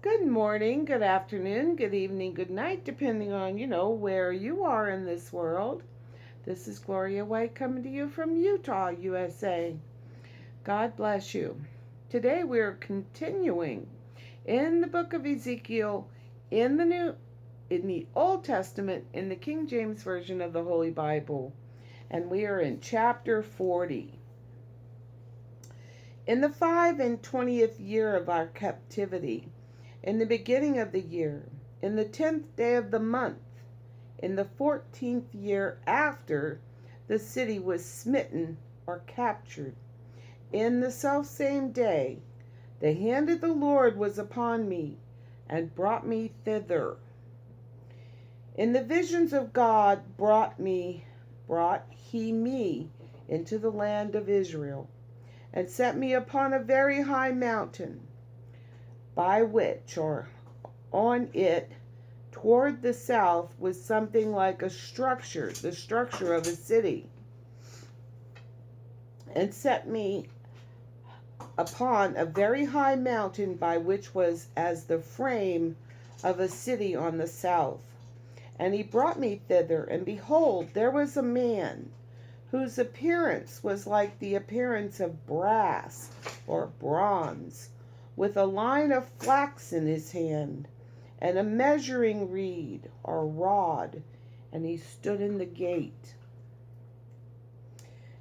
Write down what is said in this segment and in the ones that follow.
Good morning, good afternoon, good evening, good night, depending on, where you are in this world. This is Gloria White coming to you from Utah, USA. God bless you. Today we're continuing in the book of Ezekiel in the Old Testament in the King James Version of the Holy Bible, and we are in chapter 40. In the 25th year of our captivity, in the beginning of the year, in the 10th day of the month, in the 14th year after the city was smitten or captured, in the selfsame day, the hand of the Lord was upon me and brought me thither. In the visions of God brought he me into the land of Israel, and set me upon a very high mountain, by which, or on it, toward the south, was something like a structure, the structure of a city, and set me upon a very high mountain, by which was as the frame of a city on the south. And he brought me thither, and behold, there was a man, whose appearance was like the appearance of brass or bronze, with a line of flax in his hand, and a measuring reed or rod, and he stood in the gate.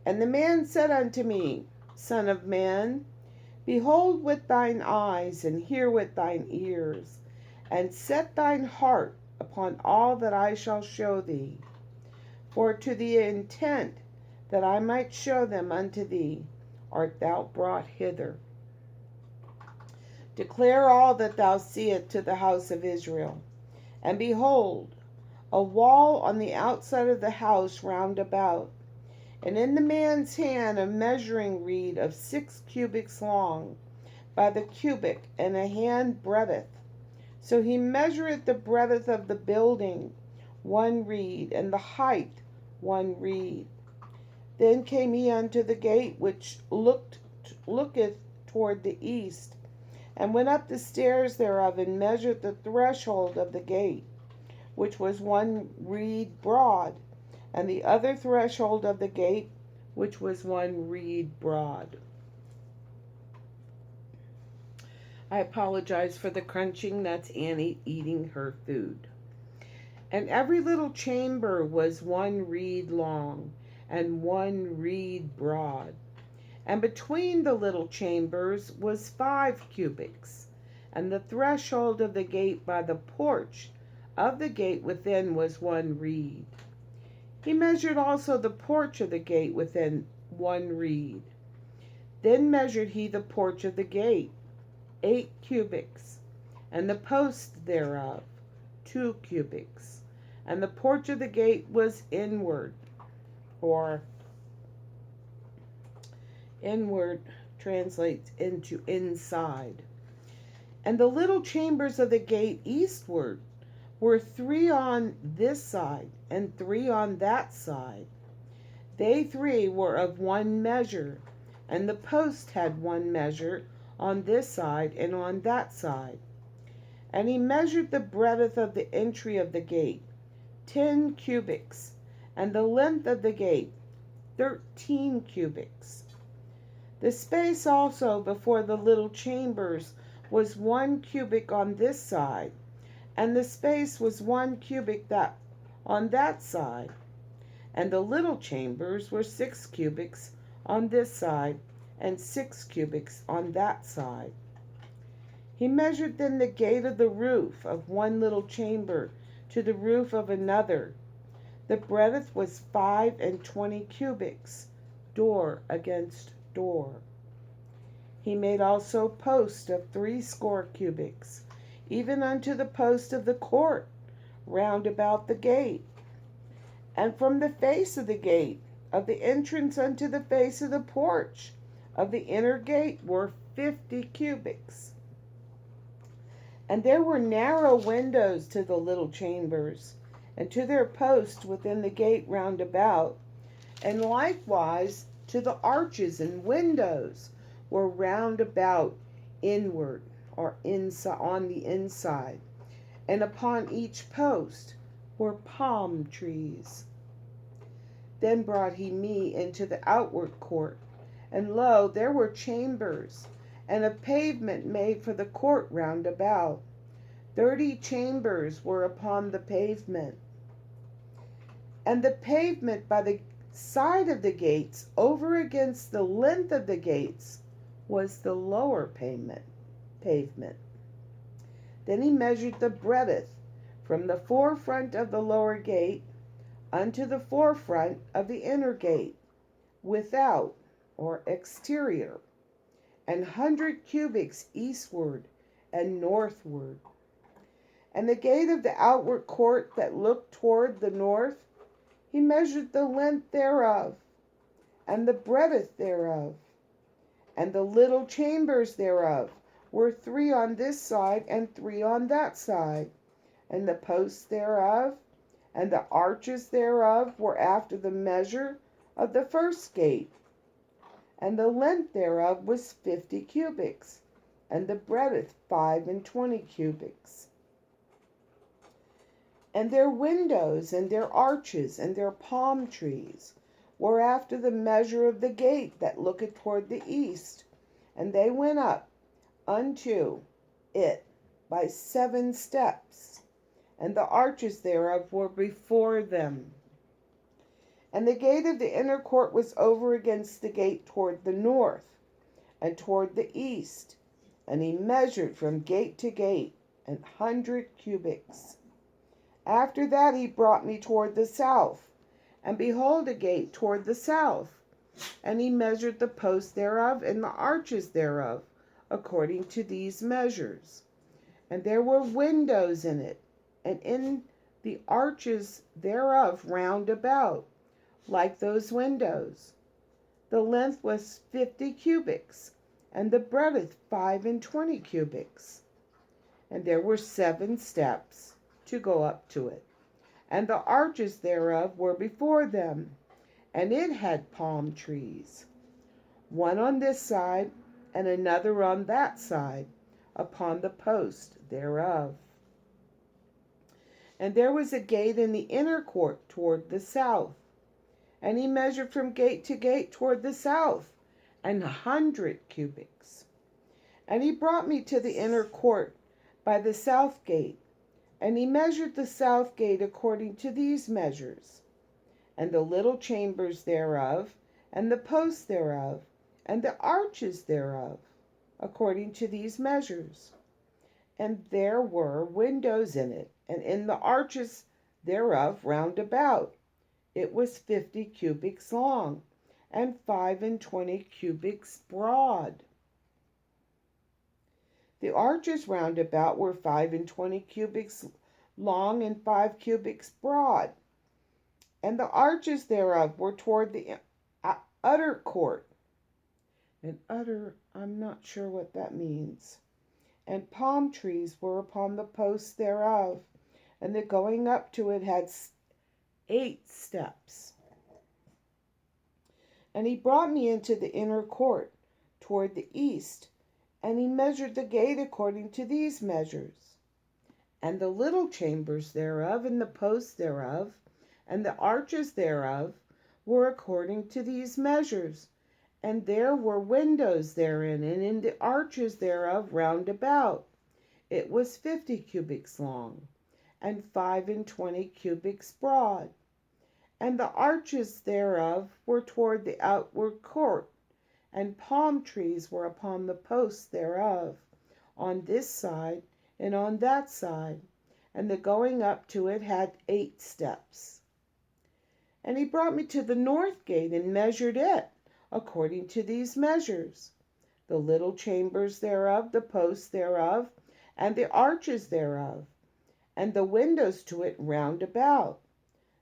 And the man said unto me, Son of man, behold with thine eyes, and hear with thine ears, and set thine heart upon all that I shall show thee. For to the intent that I might show them unto thee art thou brought hither. Declare all that thou seest to the house of Israel. And behold, a wall on the outside of the house round about, and in the man's hand a measuring reed of 6 cubits long, by the cubit, and a hand breadth. So he measureth the breadth of the building, 1 reed, and the height 1 reed. Then came he unto the gate which looketh toward the east, and went up the stairs thereof, and measured the threshold of the gate, which was 1 reed broad, and the other threshold of the gate, which was 1 reed broad. I apologize for the crunching. That's Annie eating her food. And every little chamber was 1 reed long, and 1 reed broad. And between the little chambers was 5 cubits, and the threshold of the gate by the porch of the gate within was 1 reed. He measured also the porch of the gate within 1 reed. Then measured he the porch of the gate, 8 cubits, and the post thereof 2 cubits. And the porch of the gate was inward, or inward translates into inside. And the little chambers of the gate eastward were 3 on this side, and 3 on that side. They 3 were of 1 measure, and the post had 1 measure on this side and on that side. And he measured the breadth of the entry of the gate, 10 cubits, and the length of the gate, 13 cubits. The space also before the little chambers was 1 cubit on this side, and the space was 1 cubit that on that side. And the little chambers were 6 cubits on this side, and 6 cubits on that side. He measured then the gate of the roof of 1 little chamber to the roof of another. The breadth was 25 cubits, door against door. He made also posts of 80 cubits, even unto the post of the court round about the gate. And from the face of the gate, of the entrance unto the face of the porch of the inner gate, were 50 cubits. And there were narrow windows to the little chambers, and to their posts within the gate round about, and likewise to the arches and windows were round about inward. or inside, on the inside. And upon each post were palm trees. Then brought he me into the outward court, and lo, there were chambers, and a pavement made for the court round about. 30 chambers were upon the pavement. And the pavement by the side of the gates, over against the length of the gates, was the lower pavement. Then he measured the breadth from the forefront of the lower gate unto the forefront of the inner gate, without or exterior, 100 cubits eastward and northward. And the gate of the outward court that looked toward the north, he measured the length thereof, and the breadth thereof, and the little chambers thereof were 3 on this side and 3 on that side, and the posts thereof and the arches thereof were after the measure of the first gate, and the length thereof was 50 cubits, and the breadth 25 cubits. And their windows and their arches and their palm trees were after the measure of the gate that looketh toward the east, and they went up unto it by 7 steps, and the arches thereof were before them. And the gate of the inner court was over against the gate toward the north and toward the east, and he measured from gate to gate 100 cubits. After that he brought me toward the south, and behold, a gate toward the south, and he measured the posts thereof and the arches thereof according to these measures. And there were windows in it, and in the arches thereof round about, like those windows. The length was 50 cubits, and the breadth 25 cubits. And there were 7 steps to go up to it, and the arches thereof were before them, and it had palm trees, one on this side and another on that side, upon the post thereof. And there was a gate in the inner court toward the south, and he measured from gate to gate toward the south 100 cubits. And he brought me to the inner court by the south gate, and he measured the south gate according to these measures, and the little chambers thereof, and the posts thereof, and the arches thereof, according to these measures. And there were windows in it, and in the arches thereof round about. It was 50 cubits long, and 25 cubits broad. The arches round about were 25 cubits long and 5 cubits broad. And the arches thereof were toward the utter court. And utter, I'm not sure what that means. And palm trees were upon the posts thereof, and the going up to it had 8 steps. And he brought me into the inner court toward the east, and he measured the gate according to these measures. And the little chambers thereof, and the posts thereof, and the arches thereof were according to these measures. And there were windows therein, and in the arches thereof round about. It was 50 cubits long, and 25 cubits broad. And the arches thereof were toward the outward court, and palm trees were upon the posts thereof, on this side and on that side, and the going up to it had 8 steps. And he brought me to the north gate, and measured it according to these measures, the little chambers thereof, the posts thereof, and the arches thereof, and the windows to it round about.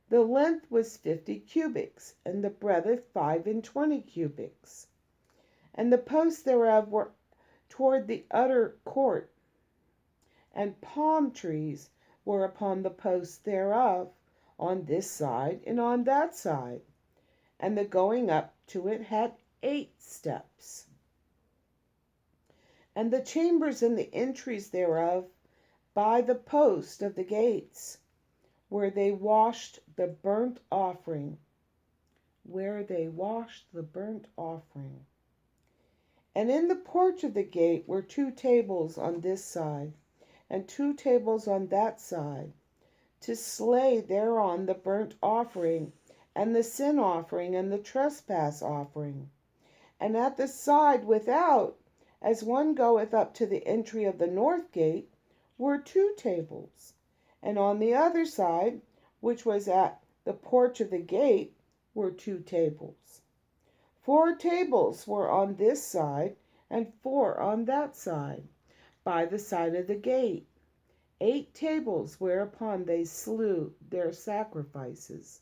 The length was 50 cubits, and the breadth 25 cubits. And the posts thereof were toward the utter court, and palm trees were upon the posts thereof, on this side and on that side, and the going up to it had 8 steps. and the chambers and the entries thereof by the post of the gates, where they washed the burnt offering, where they washed the burnt offering. And in the porch of the gate were 2 tables on this side, and 2 tables on that side, to slay thereon the burnt offering, and the sin offering, and the trespass offering. And at the side without, as one goeth up to the entry of the north gate, were 2 tables. And on the other side, which was at the porch of the gate, were 2 tables. 4 tables were on this side, and 4 on that side, by the side of the gate. 8 tables whereupon they slew their sacrifices.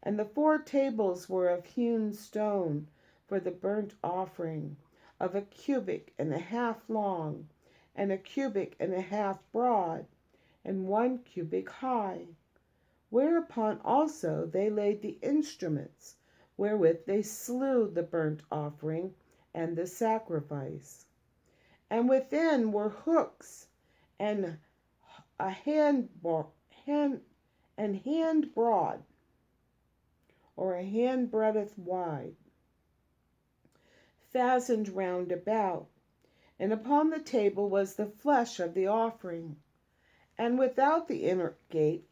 And the 4 tables were of hewn stone for the burnt offering, of a cubit and a half long, and a cubit and a half broad, and 1 cubit high. Whereupon also they laid the instruments wherewith they slew the burnt offering and the sacrifice. And within were hooks and a hand broad, or a hand breadth wide, fastened round about. And upon the table was the flesh of the offering. And without the inner gate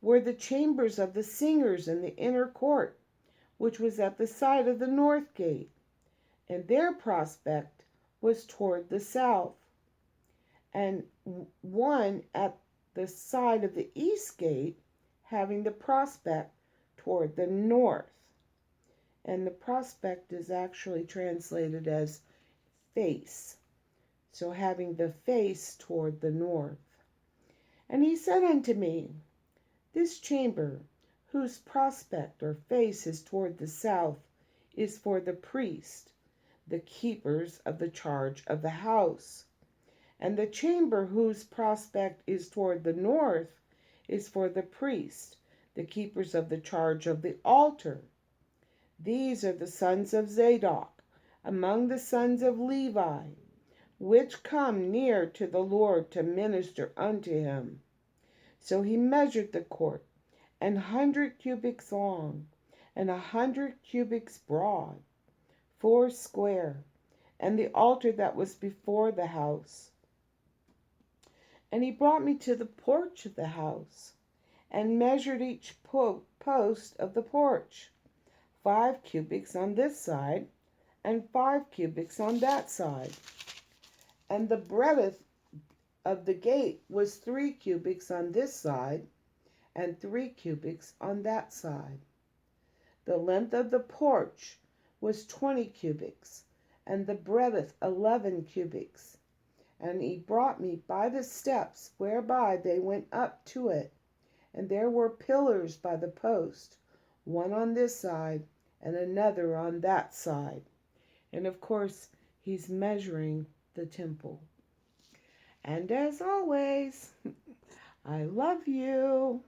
were the chambers of the singers in the inner court, which was at the side of the north gate, and their prospect was toward the south, and one at the side of the east gate, having the prospect toward the north. And the prospect is actually translated as face, so having the face toward the north. And he said unto me, This chamber, whose prospect or face is toward the south, is for the priest, the keepers of the charge of the house. And the chamber whose prospect is toward the north is for the priest, the keepers of the charge of the altar. These are the sons of Zadok, among the sons of Levi, which come near to the Lord to minister unto him. So he measured the court, 100 cubits long, and 100 cubits broad, foursquare, and the altar that was before the house. And he brought me to the porch of the house, and measured each post of the porch, 5 cubits on this side, and 5 cubits on that side. And the breadth of the gate was 3 cubits on this side, and 3 cubits on that side. The length of the porch was 20 cubits, and the breadth 11 cubits. And he brought me by the steps whereby they went up to it, and there were pillars by the post, one on this side and another on that side. And of course, he's measuring the temple. And as always, I love you.